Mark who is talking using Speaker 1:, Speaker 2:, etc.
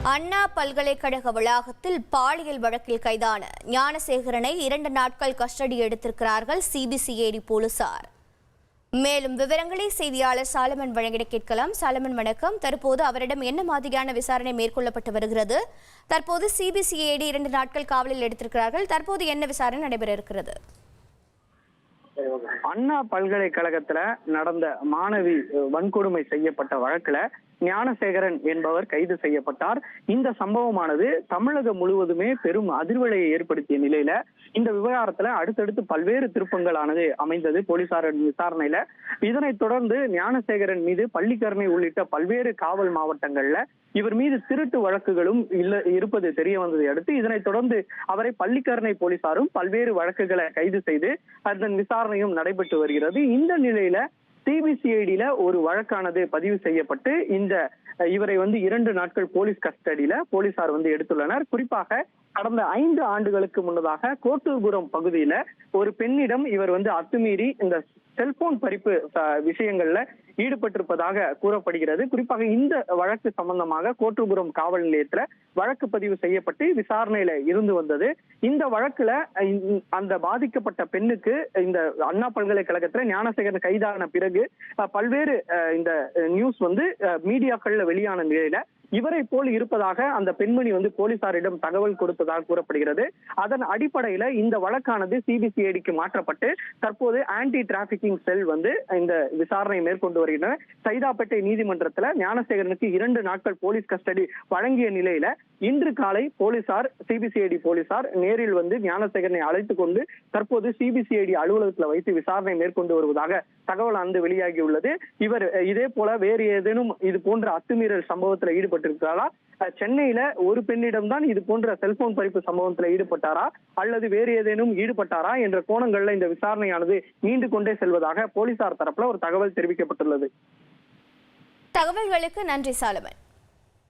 Speaker 1: அண்ணா பல்கலைக்கழக வளாகத்தில் பாலியல் வழக்கில் கைதான ஞானசேகரனை 2 நாட்கள் கஸ்டடி எடுத்திருக்கிறார்கள் சிபிசிஐடி போலீசார். மேலும் விவரங்களை செய்தியாளர் சாலமன் வழங்கிட கேட்கலாம். சாலமன் வணக்கம். தற்போது அவரிடம் என்ன மாதிரியான விசாரணை மேற்கொள்ளப்பட்டு வருகிறது? தற்போது சிபிசிஐடி 2 நாட்கள் காவலில் எடுத்திருக்கிறார்கள். தற்போது என்ன விசாரணை நடைபெற இருக்கிறது?
Speaker 2: அண்ணா பல்கலைக்கழகத்துல நடந்த மாணவி வன்கொடுமை செய்யப்பட்ட வழக்குல ஞானசேகரன் என்பவர் கைது செய்யப்பட்டார். இந்த சம்பவமானது தமிழகம் முழுவதுமே பெரும் அதிர்வலையை ஏற்படுத்திய நிலையில இந்த விவகாரத்துல அடுத்தடுத்து பல்வேறு திருப்பங்களானது அமைந்தது போலீசாரின் விசாரணையில. இதனைத் தொடர்ந்து ஞானசேகரன் மீது பள்ளிக்கரணை உள்ளிட்ட பல்வேறு காவல் மாவட்டங்கள்ல இவர் மீது திருட்டு வழக்குகளும் இருப்பது தெரிய வந்ததை அடுத்து இதனைத் தொடர்ந்து அவரை பள்ளிக்கரணை போலீசாரும் பல்வேறு வழக்குகளை கைது செய்து அதன் விசாரணையும் நடைபெற்று வருகிறது. இந்த நிலையில சிபிசிஐடியில ஒரு வழக்கானது பதிவு செய்யப்பட்டு இவரை 2 நாட்கள் போலீஸ் கஸ்டடியில போலீசார் எடுத்துள்ளனர். குறிப்பாக கடந்த 5 ஆண்டுகளுக்கு முன்னதாக கோட்டூர்புரம் பகுதியில ஒரு பெண்ணிடம் இவர் அத்துமீறி இந்த செல்போன் பறிப்பு விஷயங்கள்ல ஈடுபட்டிருப்பதாக கூறப்படுகிறது. குறிப்பாக இந்த வழக்கு சம்பந்தமாக கோட்டூர்புரம் காவல் நிலையத்துல வழக்கு பதிவு செய்யப்பட்டு விசாரணையில இருந்து வந்தது. இந்த வழக்குல அந்த பாதிக்கப்பட்ட பெண்ணுக்கு இந்த அண்ணா பல்கலைக்கழகத்துல ஞானசேகரன் கைதான பிறகு பல்வேறு இந்த நியூஸ் மீடியாக்கள்ல வெளியான நிலையில இவரை போல் இருப்பதாக அந்த பெண்மணி போலீசாரிடம் தகவல் கொடுத்ததாக கூறப்படுகிறது. அதன் அடிப்படையில இந்த வழக்கானது சிபிசிஐடிக்கு மாற்றப்பட்டு தற்போது ஆன்டி டிராபிகிங் செல் இந்த விசாரணை மேற்கொண்டு வருகின்றனர். சைதாப்பேட்டை நீதிமன்றத்துல ஞானசேகரனுக்கு 2 நாட்கள் போலீஸ் கஸ்டடி வழங்கிய நிலையில இன்று காலை சிபிசிஐடி போலீசார் நேரில் ஞானசேகரனை அழைத்துக் கொண்டு தற்போது சிபிசிஐடி அலுவலகத்தில் வைத்து விசாரணை மேற்கொண்டு வருவதாக தகவல் வெளியாகியுள்ளது. இவர் இதே போல வேறு ஏதேனும் இது போன்ற அத்துமீறல் சம்பவத்தில் ஈடுபட்டிருக்கிறாரா, சென்னையில ஒரு பெண்ணிடம் தான் இது போன்ற செல்போன் பறிப்பு சம்பவத்தில் ஈடுபட்டாரா அல்லது வேறு ஏதேனும் ஈடுபட்டாரா என்ற கோணங்கள்ல இந்த விசாரணையானது நீண்டு கொண்டே செல்வதாக போலீசார் தரப்புல ஒரு தகவல் தெரிவிக்கப்பட்டுள்ளது.
Speaker 1: தகவல்களுக்கு நன்றி சாலமன்.